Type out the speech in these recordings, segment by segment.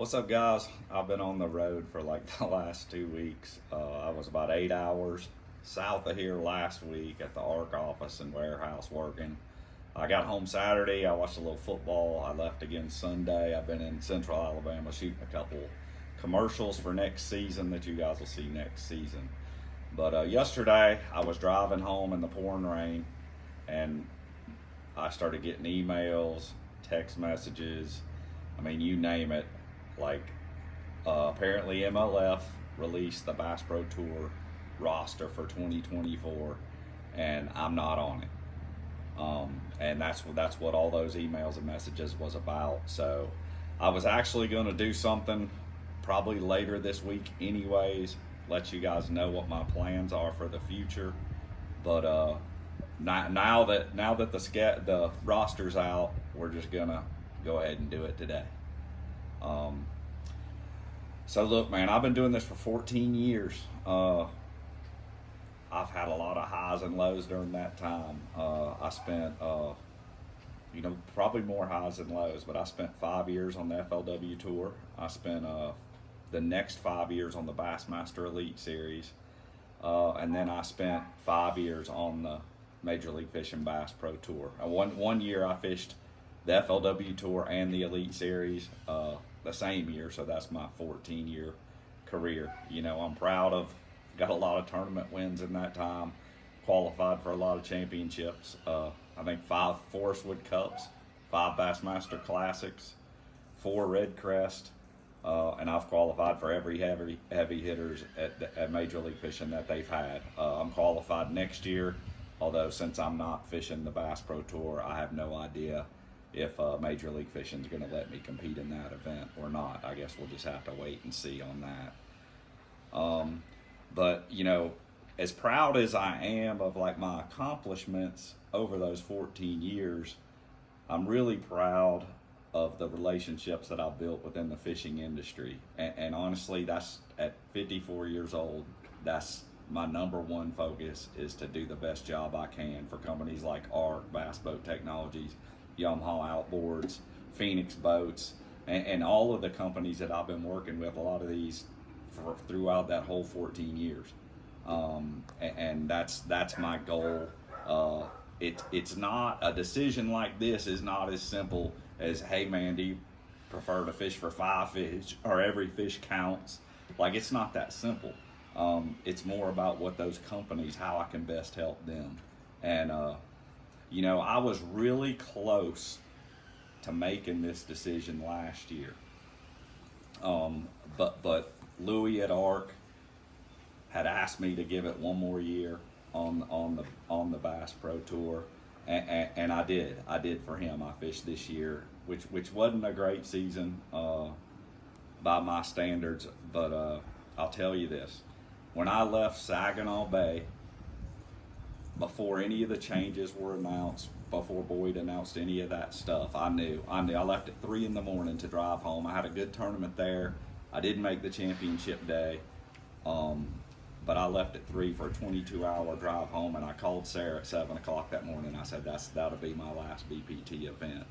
What's up, guys? I've been on the road for like the last 2 weeks. I was about 8 hours south of here last week at the ARC office and warehouse working. I got home Saturday. I watched a little football. I left again Sunday. I've been in Central Alabama shooting a couple commercials for next season that you guys will see next season. But yesterday, I was driving home in the pouring rain, and I started getting emails, text messages. I mean, you name it. Like, apparently MLF released the Bass Pro Tour roster for 2024, and I'm not on it. And that's what all those emails and messages was about. So I was actually going to do something probably later this week, anyways. Let you guys know what my plans are for the future. But now that the roster's out, we're just gonna go ahead and do it today. So look, man, I've been doing this for 14 years. I've had a lot of highs and lows during that time. I spent, probably more highs than lows, but I spent 5 years on the FLW Tour. I spent the next 5 years on the Bassmaster Elite Series. And then I spent 5 years on the Major League Fishing Bass Pro Tour. One year I fished the FLW Tour and the Elite Series the same year, so that's my 14-year career. I'm proud of, got a lot of tournament wins in that time, qualified for a lot of championships. I think 5 Forest Wood Cups, 5 Bassmaster Classics, 4 Red Crest, and I've qualified for every heavy hitters at Major League Fishing that they've had. I'm qualified next year, although since I'm not fishing the Bass Pro Tour, I have no idea if Major League Fishing is going to let me compete in that event or not. I guess we'll just have to wait and see on that. But as proud as I am of like my accomplishments over those 14 years, I'm really proud of the relationships that I've built within the fishing industry. And honestly, that's at 54 years old, that's my number one focus, is to do the best job I can for companies like ARC, Bass Boat Technologies, Yamaha Outboards, Phoenix Boats, and all of the companies that I've been working with, a lot of these throughout that whole 14 years. And that's my goal. It's not, a decision like this is not as simple as, hey man, do you prefer to fish for 5 fish or every fish counts? Like, it's not that simple. It's more about what those companies, how I can best help them. And I was really close to making this decision last year. But Louis at ARC had asked me to give it one more year on the Bass Pro Tour, and I did. I did for him. I fished this year, which wasn't a great season by my standards, but I'll tell you this: when I left Saginaw Bay, before any of the changes were announced, before Boyd announced any of that stuff, I knew. I left at 3 in the morning to drive home. I had a good tournament there. I didn't make the championship day, but I left at 3 for a 22-hour drive home, and I called Sarah at 7 o'clock that morning. I said, that'll be my last BPT event.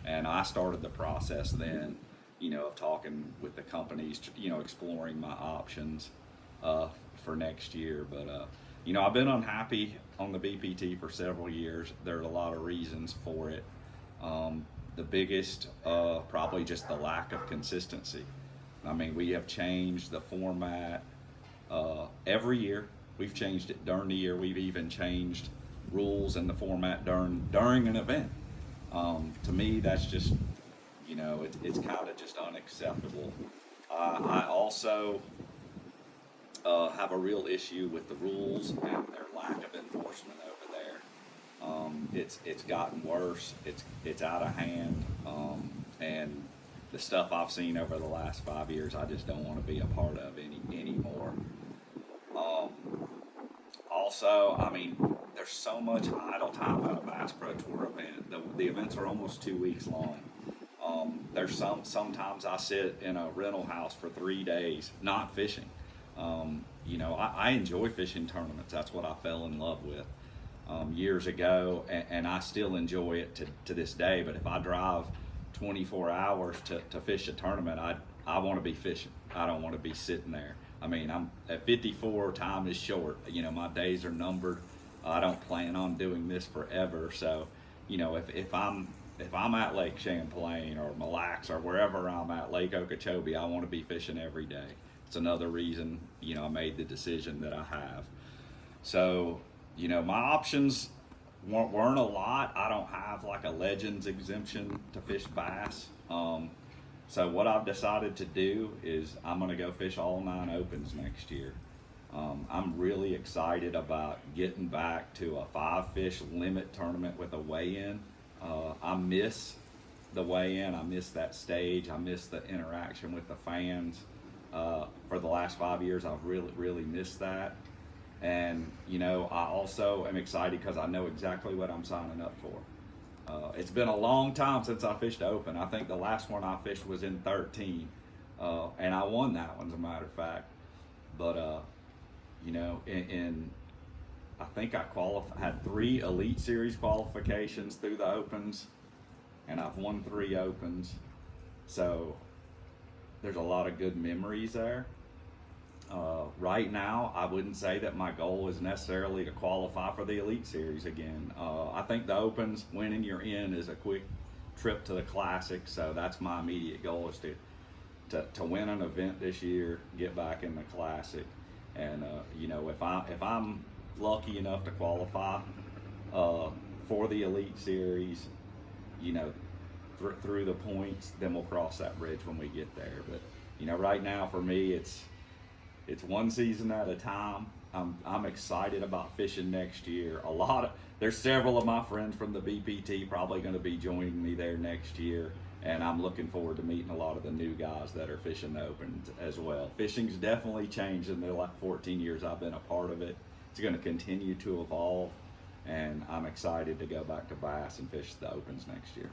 And I started the process then, of talking with the companies, exploring my options for next year. But I've been unhappy on the BPT for several years. There are a lot of reasons for it. The biggest, probably just the lack of consistency. I mean, we have changed the format every year. We've changed it during the year. We've even changed rules and the format during an event. To me, that's just, it's kind of just unacceptable. I also have a real issue with the rules and their lack of enforcement over there. It's gotten worse. It's out of hand, and the stuff I've seen over the last 5 years, I just don't want to be a part of anymore. Also, I mean, there's so much idle time at a Bass Pro Tour event. The events are almost 2 weeks long. There's sometimes I sit in a rental house for 3 days not fishing. I enjoy fishing tournaments. That's what I fell in love with years ago, and I still enjoy it to this day. But if I drive 24 hours to fish a tournament, I want to be fishing. I don't want to be sitting there. I mean, I'm at 54, time is short. You know, my days are numbered. I don't plan on doing this forever. So, you know, if I'm at Lake Champlain or Mille Lacs or wherever I'm at, Lake Okeechobee, I want to be fishing every day. It's another reason, you know, I made the decision that I have. So, you know, my options weren't a lot. I don't have like a Legends exemption to fish bass. So what I've decided to do is I'm going to go fish all 9 opens next year. I'm really excited about getting back to a 5-fish limit tournament with a weigh-in. I miss the weigh-in. I miss that stage. I miss the interaction with the fans. For the last 5 years, I've really missed that. And, you know, I also am excited because I know exactly what I'm signing up for. It's been a long time since I fished open. I think the last one I fished was in 13. And I won that one, as a matter of fact. But, you know, I think I had 3 Elite Series qualifications through the opens, and I've won 3 opens. So there's a lot of good memories there. Right now, I wouldn't say that my goal is necessarily to qualify for the Elite Series again. I think the Opens, winning you're in, is a quick trip to the Classic, so that's my immediate goal, is to win an event this year, get back in the Classic, and you know, if I'm lucky enough to qualify for the Elite Series, you know, through the points, then we'll cross that bridge when we get there. But you know, right now for me, it's one season at a time. I'm excited about fishing next year. There's several of my friends from the BPT probably going to be joining me there next year, and I'm looking forward to meeting a lot of the new guys that are fishing the Opens as well. Fishing's definitely changed in the 14 years I've been a part of it. It's going to continue to evolve, and I'm excited to go back to bass and fish the Opens next year.